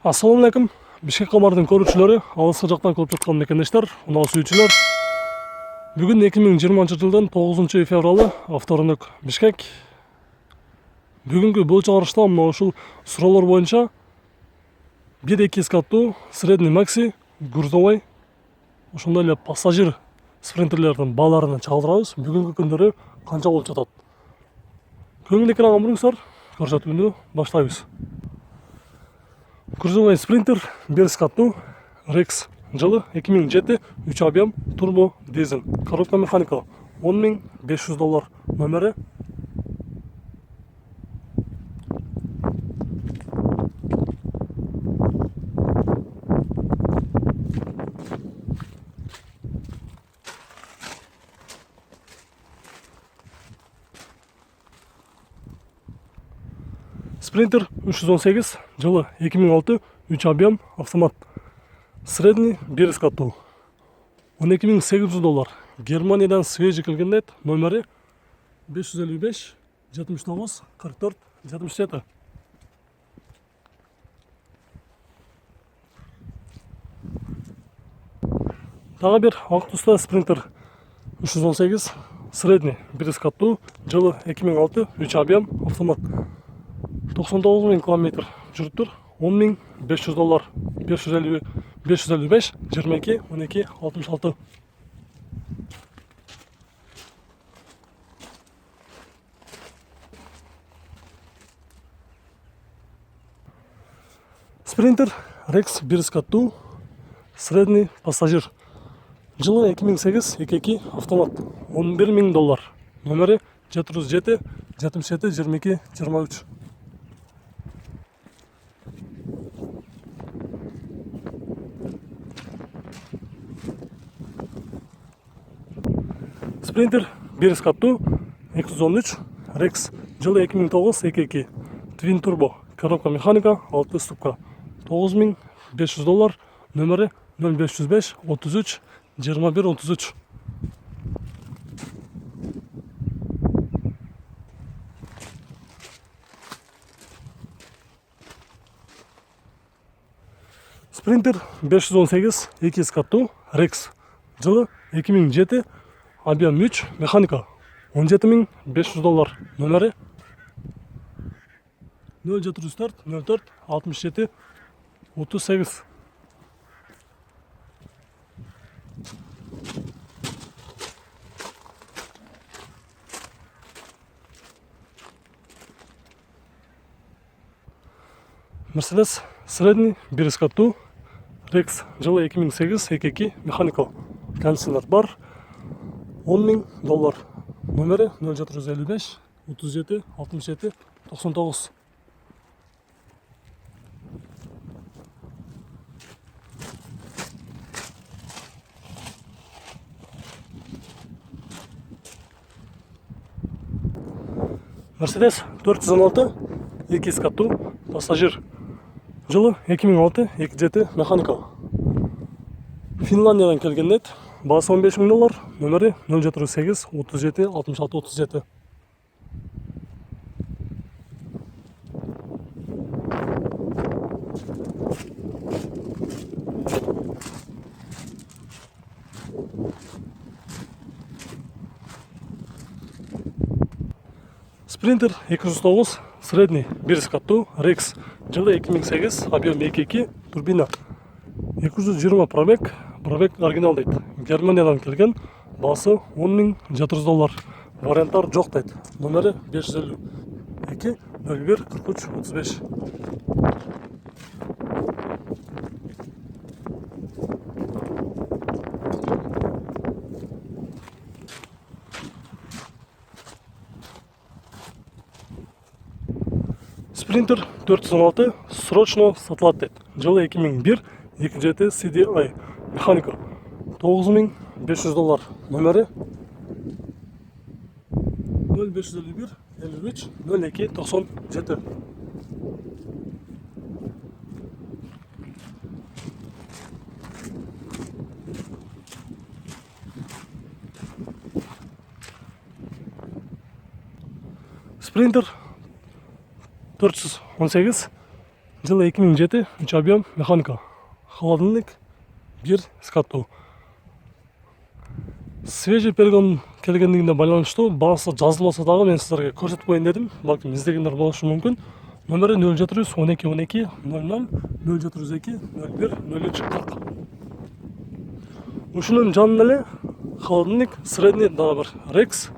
Assalamu alaikum. Бишкек кабардын көрүүчүлөрү, алыскы жактан көрүп жаткан мекендештер, унаа сүйүүчүлөр. Бүгүн 2020-жылдын 9 февралы, авторунок Бишкек. Бүгүнкү бул чыгарышта мына ушул суроолор боюнча 1-2 каттуу средний макси грузовой ошондой эле пассажир спринтерлердин бааларын чагылдырабыз. Бүгүнкү күндөрү канча болуп жатат? Көңүл экранга буруңуздар, көрсөтүүнү баштайбыз. Грузовой спринтер 1 каттуу Rex жылы 2007 3 объем турбо дизель. Коробка механика $10,500 номери. Спринтер 318 жылы 2006 3 объем автомат. Средний 1 каттуу $12,800. Германиядан свежий келген номери 555 79 44 77. Дагы бир ак туста спринтер 318 средний 1 каттуу жылы 2006 3 объем автомат. 99 000 километр жүрүптүр. $10,500. 555 22 12 66. Спринтер Rex 1 каттуу средний пассажир жылы 2008 2 автомат. $11,000. Номери 707 77 22 23. Спринтер 1 каттуу 213 Rex жылы 2009 2 Twin Turbo. Коробка механика 6 ступка. $9,500. Номери 0505 33 21 33. Спринтер 518 2 каттуу Rex жылы 2007 объем 3 механика. $17,500. Номери 0704 04 67 38. Mercedes средний 1 каттуу Rex жылы 2008 2 механика. Кондиционер бар. $10,000. Номери 0755 37 67 99. Mercedes 416 2 каттуу пассажир жылы 2006 2 механика. Финландиядан келген Баасы $15,000. Номери 078 37 66 37. Спринтер 209 средний 1 каттуу Rex жылы 2008 объем 2 турбина. 220 пробег оригинал дейт. Германиядан келген. Баасы $10,700. Варианттар жок дейт. Номери 552 01 43 35. Спринтер 416 срочно сатылат дейт. Жылы 2001 2 CDI механика. $9,500. Номери 0551 53 02 97. Спринтер 418 Жылы 2007, 3 объем, механика. Холодильник, 1 скаттуу. Свежий перегон келгендигине байланыштуу баасы жазылбаса дагы мен сиздерге көрсөтүп коеюн дедим. Балким издегендер болушу мүмкүн. Номери 0712 12 00 0702 01 03 40. Ушунун жанында эле холодильник средний дагы бир Rex.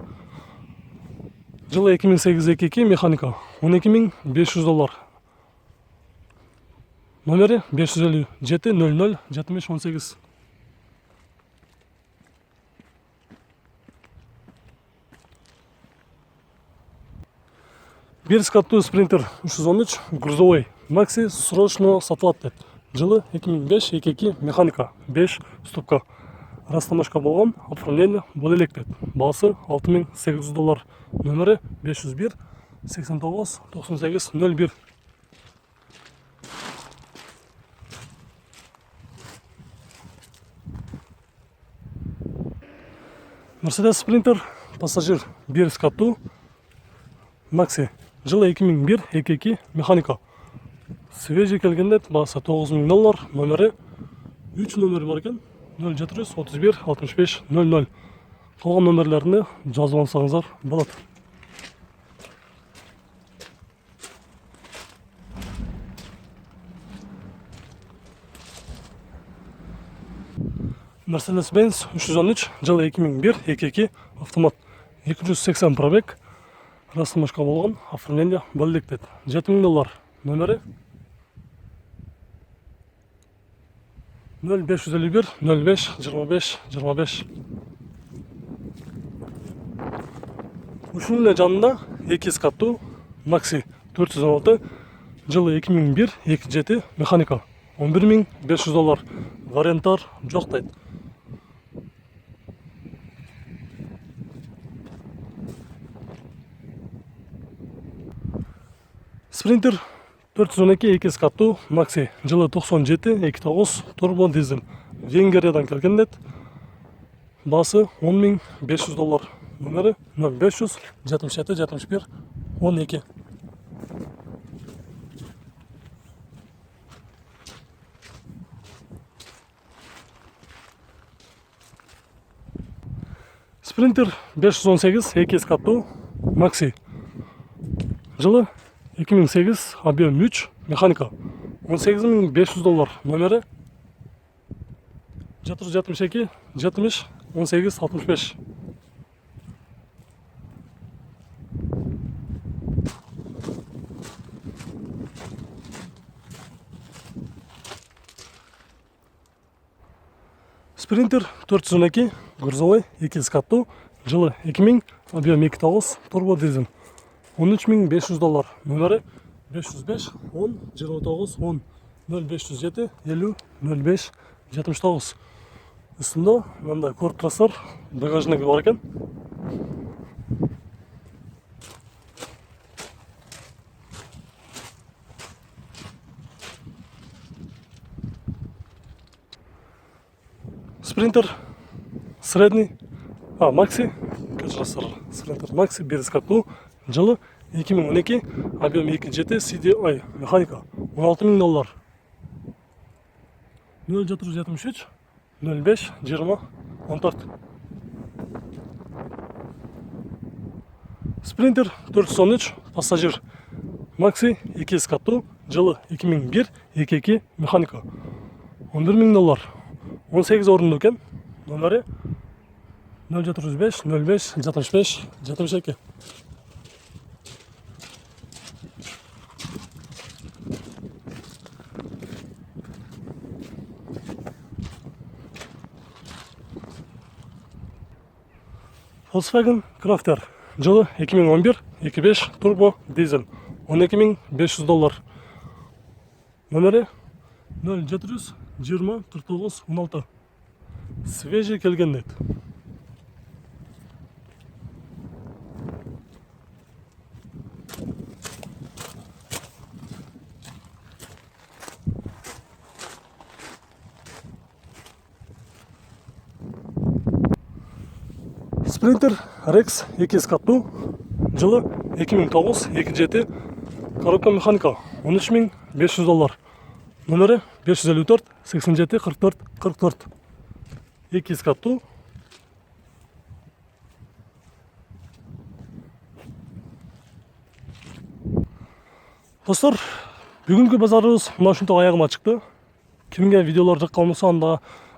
Жылы 2008-22 механика. $12.500. Номери 557 00 70 18. Бир скаттуу спринтер 313 грузовой Maxi срочно сатылат дейт. Жылы 2005-22 механика 5 ступка. Растамашка болгон, оформление боло элек дейт. Баасы $6.800. Номери 501 89 98 01. Mercedes Sprinter пассажир 1 скаттуу Maxi. Жылы 2001-22 механика. Свежий келгенде баасы $9.000. Номери 3 номери бар экен. 0731 65 00. Калган номерлерини жазып алсаңыздар болот. Mercedes-Benz 313 жылы 2001-22 автомат. 280 пробег. Растамашка болгон, оформление боло элек дейт. $7.000. Номери 0551 05 25 25. Ушунун эле жанында 2 скаттуу Maxi 416 жылы 2001-27 механика. $11.500. Варианттар жок дейт. Sprinter 412 2 скаттуу Maxi. Жылы 97-29 турбо дизель. Венгериядан келген дейт. Баасы $10.500. Номери 0500 77 71 12. Sprinter 518 2 скаттуу Maxi. Жылы 2008 объем 3 механика. $18.500. Номери 472 70 18 65. Sprinter 412 грузовой 2 скаттуу жылы 2000 объем 2.9 турбо дизель. $13.500. Номери 505 10 29 10 0507 50 05 79. Үстүндө мындай көрүп турасыздар, багажниги бар экен. Sprinter средний, Maxi, кечирасыздар. Sprinter Maxi 1 скаттуу жылы 2012 объем 2.7 CDI механика. $16.000. 0473 05 20 14. Sprinter 413 пассажир Maxi 2 скаттуу жылы 2001-22 механика. $11.000. 18 орындуу экен. Номери 0735 05 65 72. Volkswagen Crafter жылы 2011-25 турбо дизель. $12.500. Номери 0720 49 16. Свежий келген дейт. Sprinter Rex 2 скаттуу жылы 2009-27 коробка механика. $13.500. Номері 554 87 44 44. 2 каттуу. Достор, бүгүнкү базарыбыз мына ушинтип аягына чыкты. Кимге видеолор жаккан болсо анда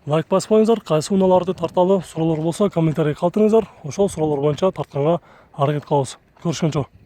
лайк баспаңыздар, кайсы унааларды тарталы суроолор болсо комментарий калтырыңыздар. Ошол суроолор боюнча тартканга аракет кылабыз. Көрүшкөнчө.